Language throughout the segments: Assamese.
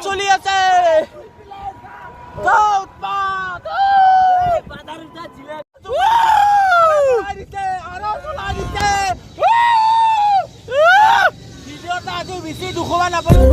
চলি আছে ভিডিঅ'টা আজি বেছি দুখবা নাপালো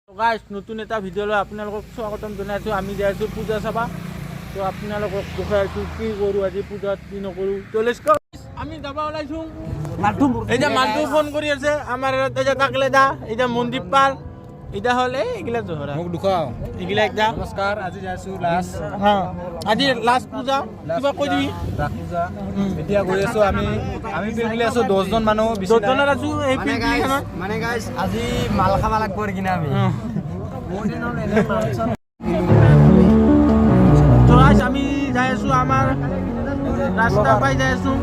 গাইস নতুন এটা ভিডিঅ' লৈ আপোনালোকক স্বাগতম জনাইছোঁ আমি যাই আছোঁ পূজা চাবা তো আপোনালোকক দেখাইছোঁ কি কৰোঁ আজি পূজাত কি নকৰোঁ তো লেটছ গো আমি যাব ওলাইছোঁ এতিয়া মালটো ফোন কৰি আছে আমাৰ এতিয়া কাকলে দা এতিয়া মনদীপ পাল এতিয়া হ'লে এইগিলা জহৰা মোক দুখাও এইগিলা একটা নমস্কাৰ আজি যাইছোঁ লাষ্ট আজি লাষ্ট পূজা কিবা কৈ দিবি ৰাস পূজা এতিয়া গৈ আছোঁ আমি পিলপিলি আছোঁ 10 জন মানুহ 10 জনৰ আছোঁ এই পিলপিলিখনত মানে গাইছ আজি মাল খাব লাগিব কিনা আমি তো গাইছ আমি যাই আছোঁ আমাৰ ৰাস্তা পাই যাই আছোঁ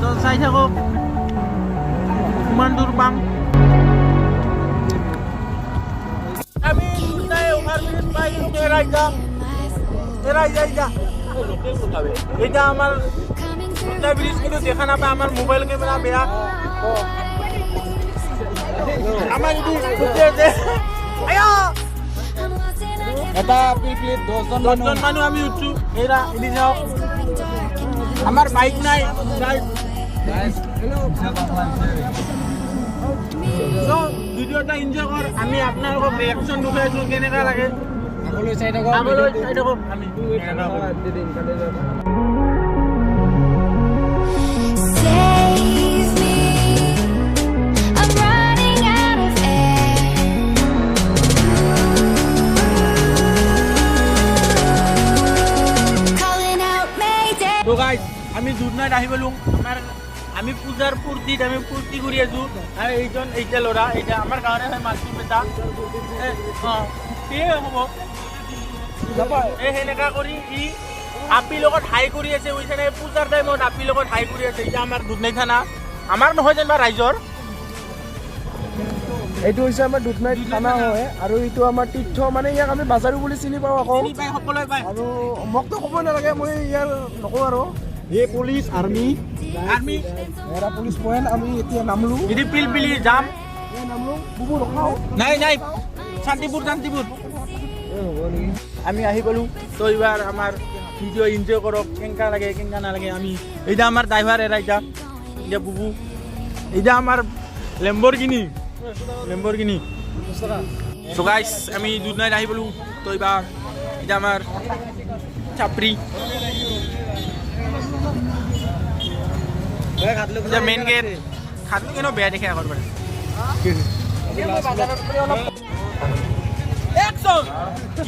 তো চাই থাকক কিমান দূৰ পাম আমি দুটাই ওভাৰব্ৰিজ পাই গেলোঁ এৰাই যা এটা আমার দুটা ব্রিজ কিন্তু দেখা না পায় আমার মোবাইল ক্যামেরা বেয়া আমার যদি উঠে আছে এটা পিলপিলি 10 জন মানুষ আমি উঠছো এরা এদিকে যাও আমার বাইক নাই তো ভিডিওটা এনজয় কর আমি আপনাদের রিঅ্যাকশন দেখাইছো কেনেকা লাগে আগলৈ চাই থাকক আমি Save me, I'm running out of air. Calling out Mayday. তো গাইস আমি দুধনাইত আহি গ'লো আমি পূজাৰ পূৰ্তিত আমি পূৰ্তি কৰি আছোঁ আৰু এইটা ল'ৰা এইটা আমাৰ গাঁৱৰে হয় মাছটো বেটা হ'ব সেনেকা কৰি ই আপি লগত হাই কৰি আছে বুজিছেনে পূজাৰ টাইমত আপি লগত হাই কৰি আছে এতিয়া আমাৰ দুধনৈ থানা আমাৰ নহয় যেনিবা ৰাইজৰ এইটো হৈছে আমাৰ দুধনৈ থানা হয় আৰু এইটো আমাৰ তীৰ্থ মানে ইয়াক আমি বাজাৰো বুলি চিনি পাওঁ আকৌ সকলোৱে পায় আৰু মোকতো ক'ব নালাগে মই ইয়াৰ নকওঁ আৰু এই পুলিচ আৰ্মি এৰা পুলিচ পইণ্ট আমি এতিয়া নামলো যদি পিলপিলি যাম নামলো বুবু ৰখাও নাই শান্তিপুৰ আমি আহি গ'লোঁ তো এইবাৰ আমাৰ ভিডিঅ' এনজয় কৰক কেনেকা লাগে কেনেকা নালাগে আমি এইটা আমাৰ ড্ৰাইভাৰ এৰা এতিয়া বুবু এইটা আমাৰ লেম্বৰগিনি তো গাইছ আমি দুধনৈত আহি গ'লোঁ তো এইবাৰ এইটা আমাৰ চাপৰি এতিয়া মেইন গেট খাতটো কেনে বেয়া দেখে আগৰ পৰা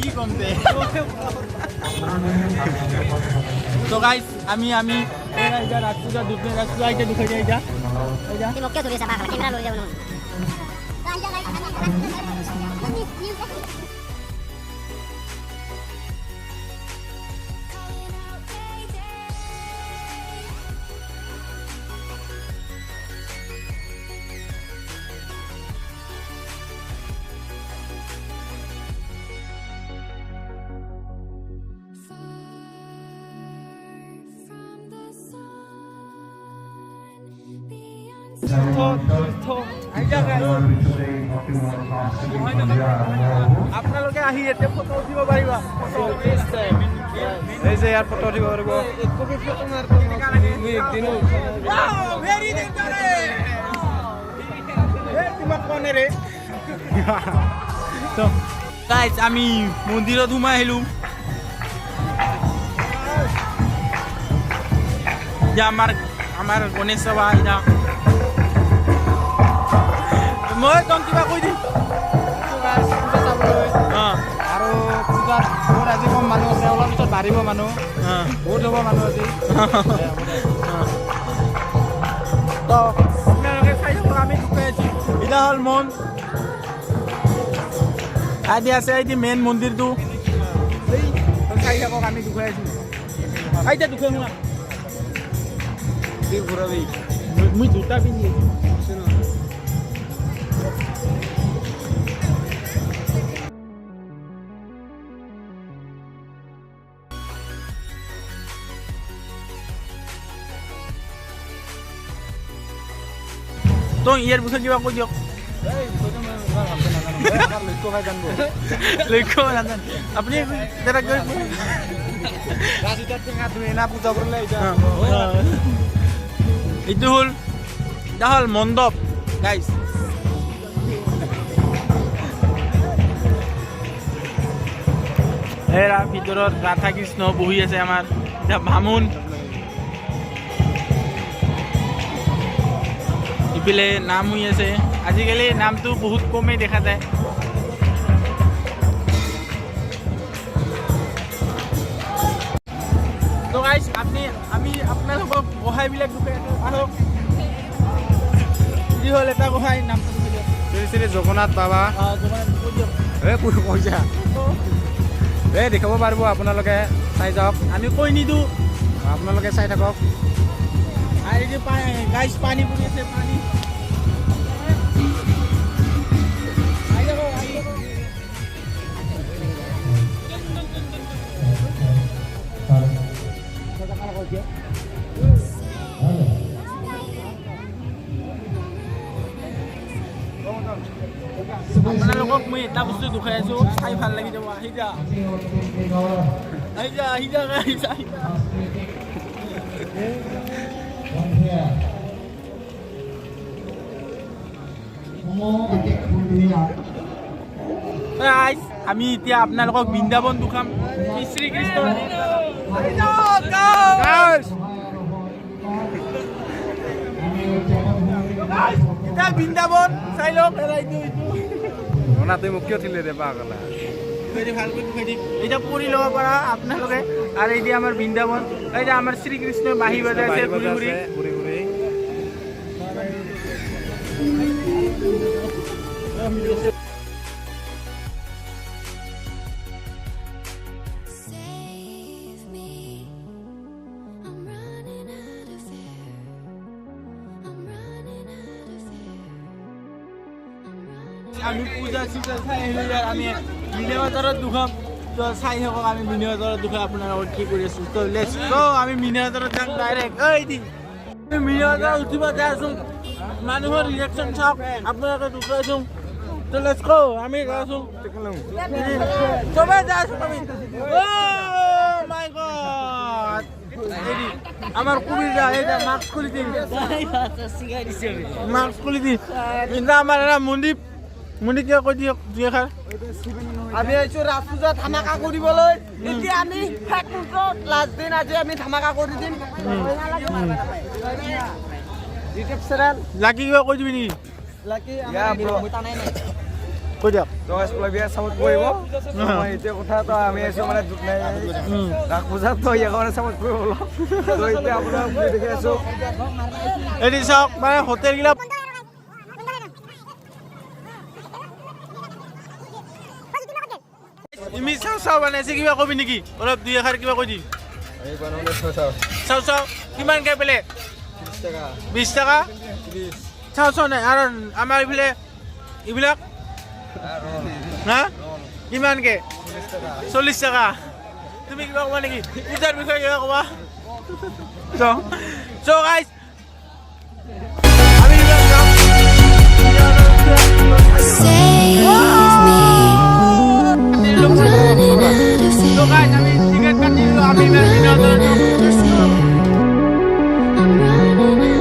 কি কম দে তো গাইস আমি রাজপূজা দুধনৈ রাজপূজা এটা দুখাই যায় যা Timoknya tulis apa? Kamera lu jauh nun. আপোনালোকে আহি ইয়াতে ফটো উঠিব পাৰিবা এই যে ইয়াৰ ফটো উঠিব পাৰিব আমি মন্দিৰত সোমাই আহিলো আমাৰ গণেশ সভা এতিয়া মই কম কিবা কৈ দিম আৰু পূজাত বহুত আজি কম মানুহ আছে অলপ পিছত বাঢ়িব মানুহ বহুত হ'ব মানুহ আজি তো আপোনালোকে চাই থাকক আমি ঢুকাই আছোঁ এতিয়া হ'ল মন আদি আছে এটি মেইন মন্দিৰটো চাই থাকক আমি ঢুকাই আছোঁ এতিয়া ঢুকাই শুনা মই জোতা পিন্ধি আছোঁ তো ইয়াৰ বিষয়ে কিবা কৈ দিয়ক লক্ষ্য নাজানো আপুনি দাদা কৈ এইটো হ'ল মণ্ডপ গাইজ এৰা ভিতৰত ৰাধা কৃষ্ণ বহি আছে আমাৰ এতিয়া বামুণ ইফালে নাম হৈ আছে আজিকালি নামটো বহুত কমেই দেখা যায় তো গাইজ আমি আপোনালোকক গোসাঁইবিলাক দুখাই আহক যি হ'ল এটা গোসাঁই নামটো শ্ৰী শ্ৰী জগন্নাথ বাবা কৈছা এই দেখাব পাৰিব আপোনালোকে চাই যাওক আমি কৈ নিদিওঁ আপোনালোকে চাই থাকক আৰু এই যে গাইজ পানী পৰি আছে পানী আহি যাব আপোনালোকক মই এটা বস্তু দুখাই আছোঁ চাই ভাল লাগি যাব আহি যা আমি এতিয়া আপোনালোকক বৃন্দাবন দুখাম শ্ৰীকৃষ্ণ বৃন্দাবন চাই লওক তুই মোক কিয় ঠিলে দে পাগলা ভালকৈ দুখাই দিম এতিয়া পৰি ল'ব পাৰা আপোনালোকে আৰু এতিয়া আমাৰ বৃন্দাবন এতিয়া আমাৰ শ্ৰীকৃষ্ণ বাঁহী বজাইছে ঘূৰি ঘূৰি Save me. I'm running out of air. I'm running out of air. I'm running. আমি পূজা চূজা চাই আহিলোঁ আমি মিনে বজাৰত দুখাম তো চাই থাকক আমি মিনে বজাৰত দুখাই আপোনাৰ লগত কি কৰি আছোঁ তো লেটছ গ' আমি মিনে বজাৰত যাম ডাইৰেক্ট মিনে বজাৰত উঠিব যাই আছোঁ মানুহৰ ৰিয়েকশ্যন চাওক আপোনালোকে দুখাইছোঁ তো লেটছ গ' আমি যাই আছোঁ চবেই যাই আছোঁ আমি মাই গড আমার কুবি যা এটা মাস্ক খুলি দিন মাস্ক খুলি দিন কিন্তু আমার এটা মন্দির কিয় কৈ দিয়ক দুই এষাৰ আমি আহিছোঁ ৰাস পূজা ধামাকা কৰিবলৈ এতিয়া আমি লাষ্ট দিন আজি আমি ধামাকা কৰি দিম ইউটিউব চেনেল লাকি কিবা কৈ দিবি নেকি লাকি কৈ দিয়ক চাপৰ্ট কৰিব এতিয়া কথা তো আমি আছো মানে দুখ নাই ৰাস পূজাত তো ইয়াৰ কাৰণে চাপৰ্ট কৰিব তো এতিয়া আপোনাক দেখি আছো এটি চাওক মানে হোটেলগিলা ইমি চাও বনাইছে কিবা কবি নেকি অলপ দুই এষাৰ কিবা কৈ দি চাও কিমানকৈ প্লেট 20 টকা চাও নাই আৰু আমাৰ এইফালে এইবিলাক হা কিমানকৈ 40 টকা তুমি কিবা ক'বা নেকি পূজাৰ বিষয়ে কিবা ক'বা চ' গাইজ আমি যাওঁ Save me. I'm running out of air. So' guys আমি টিকেট কাটিলোঁ আমি ইমান I'm দিনত running out of air. I'm running out of air.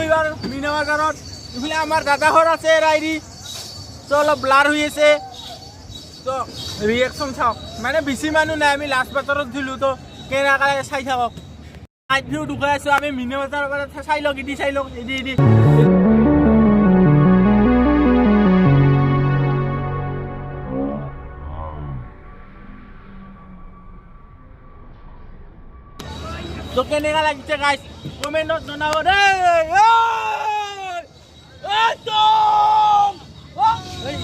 এইবাৰ মিনা বজাৰত এইফালে আমাৰ দাদাঘৰ আছে ৰাইৰি তো অলপ ব্লাৰ হৈ আছে তো ৰিয়েকশ্যন চাওক মানে বেছি মানুহ নাই আমি লাষ্ট বজাৰত দিলোঁ তো কেনেকৈ চাই থাকক নাইট ভিউ দুখাই আছোঁ আমি মিনা বজাৰৰ পৰা চাই লওক এদি চাই লওক এদি তো কেনেকুৱা লাগিছে গাইজ কমেণ্টত জনাব দেই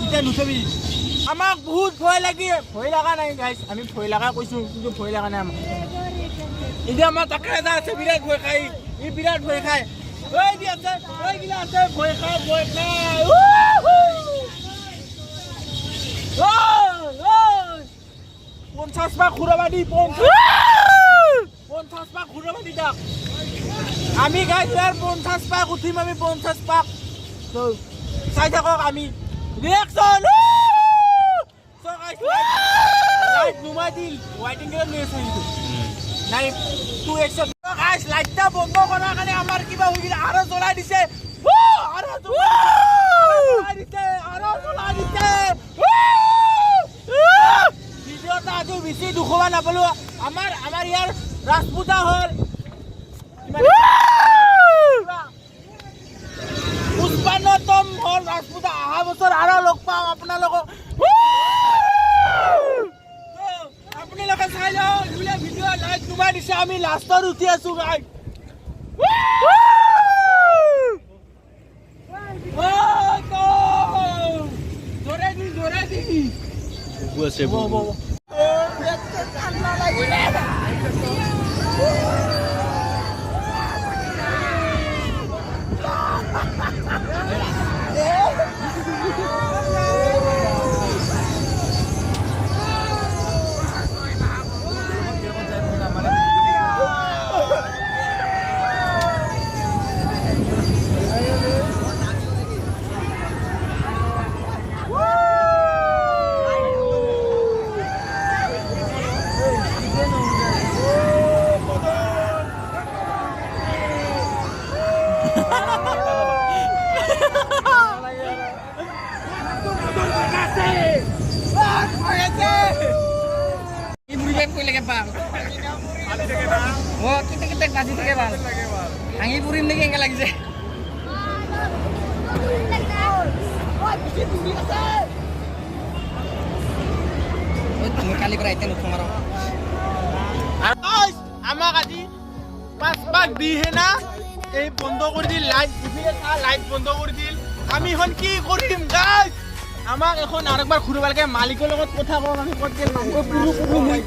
এতিয়া নুঠাবি আমাক বহুত ভয় লাগে ভয় লগা নাই গাইজ আমি ভয় লগা কৈছোঁ কিন্তু ভয় লগা নাই আমাক এতিয়া আমাৰ তাকে এটা আছে বিৰাট ভয় খাই ই বিৰাট ভয় খায় ঐ দি আছে ঐ গিলা আছে ভয় খায় ঐ 50 পাক ঘূৰাবা দি 50 পাক ঘূৰাবা দি তাক আমি গাইজ ইয়াৰ 50 পাক উঠিম আমি 50 পাক তো চাই থাকক আমি ৰিয়েকশ্যন সো গাইজ লাইট নুমাই দিল ওয়াইটিং করে নিয়ে এসে দিল নাই 2 গাইজ লাইটটা বন্ধ করার কারণে আমার কিবা হই গেল আরো জ্বলাই দিছে আরো জ্বলাই দিছে ভিডিওটা আজ বেশি দুখবা নাপালো আমার ইয়ার রাজপূজা হল পুষ্পান্নতম হল রাজপূজা অহা বছর আরো লগ পাম আপোনালোকক আপোনালোকে চাই লওক এইবিলাক ভিডিঅ' লাইক তোমাৰ দিছে আমি লাষ্টত উঠি আছো গাইজ জোৰে দি Hangi purim nih yang lagi sih. Kali perhatian untuk marah. Guys, ama kadi pas bag dihe na এই বন্ধ করে দিল লাইট দিলে লাইট বন্ধ করে দিল আমি এখন কি করিম গাইস আমাক এখন আরেকবার ঘুরবা লাগে মালিকের লগত কথা কম আমি কত গেল নাম পুরো পুরো মালিক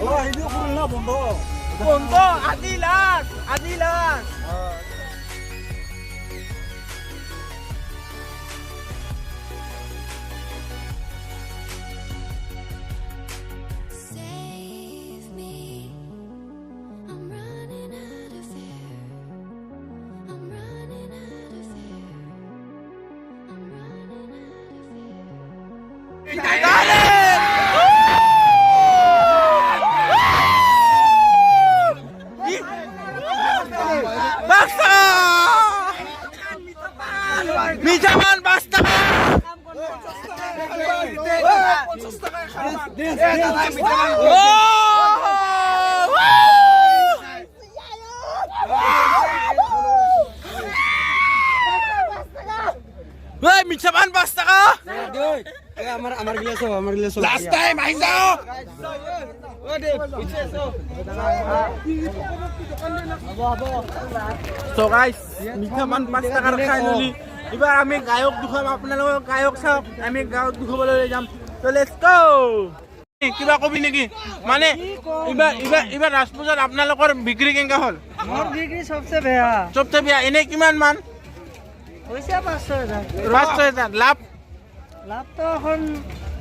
ও হিদিও করল না বন্ধ বন্ধ আদিলাস Save me. I'm running out of air. I'm running out of air. I'm running out of air. Basta! Mijaman basta! Woi, mijaman basta ka? আমার গিলাস Last time, I saw! So guys, মিঠামান 5 টাকাৰ খাই ললি এবাৰ আমি গায়ক দুখাম আপোনালোকৰ গায়ক চাওক আমি গায়ক দুখাবলৈ যাম তো লেটস গো কিবা কবি নেকি মানে এবাৰ ৰাজপূজাত আপোনালোকৰ বিক্ৰী কেনেকা হ'ল মোৰ বিক্ৰী সবচে বেয়া চবচে বেয়া এনে কিমান মান হৈছে 500,000 500,000 লাভ লাভটো এখন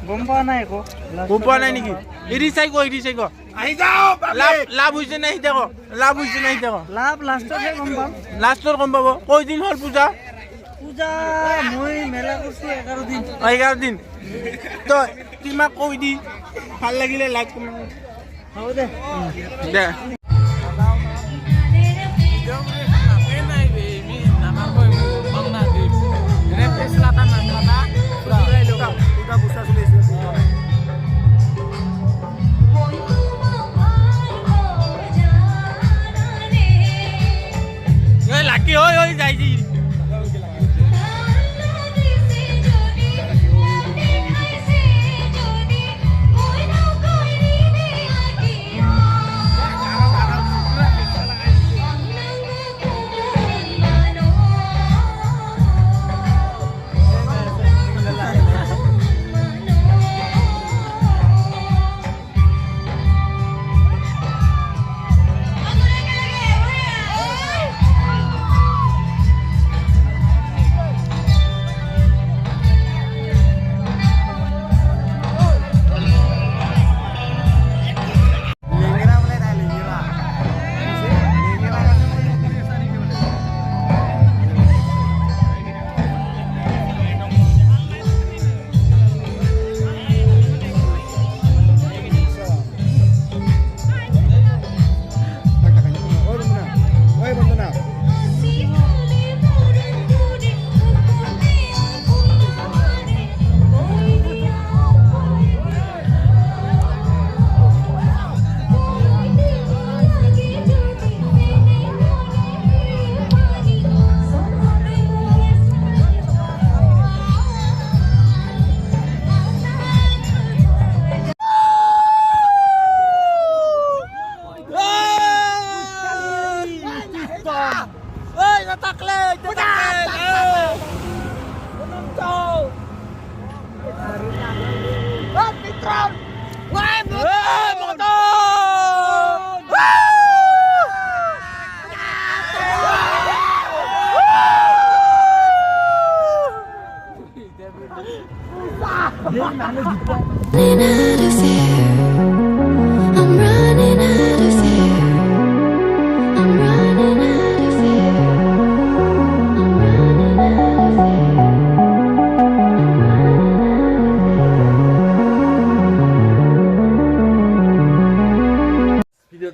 গম পোৱা নাই একো গম পোৱা নাই নেকি এৰি চাই গো আহি যাও লাভ হৈছে নাই দেখো লাভ হৈছে নাই দেখো লাভ লাষ্টতহে গম পাম লাষ্টৰ গম পাব কয় দিন হ'ল পূজা পূজা মই মেলা কৰিছো 11 দিন 11 দিন তো তোমাক কৈ দি ভাল লাগিলে লাইক কমেন্ট হ'ব দে দে লাকি হৈ যায় জি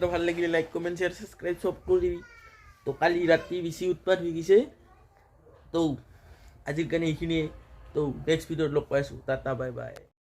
ভিডিঅ'টো ভাল লাগিলে লাইক কমেণ্ট শ্বেয়াৰ ছাবস্ক্ৰাইব চব কৰিবি তো কালি ৰাতি বেছি উৎপাত হৈ গৈছে তো আজিৰ কাৰণে এইখিনিয়ে তো নেক্সট ভিডিঅ'ত লগ পাইছোঁ টাটা বাই বাই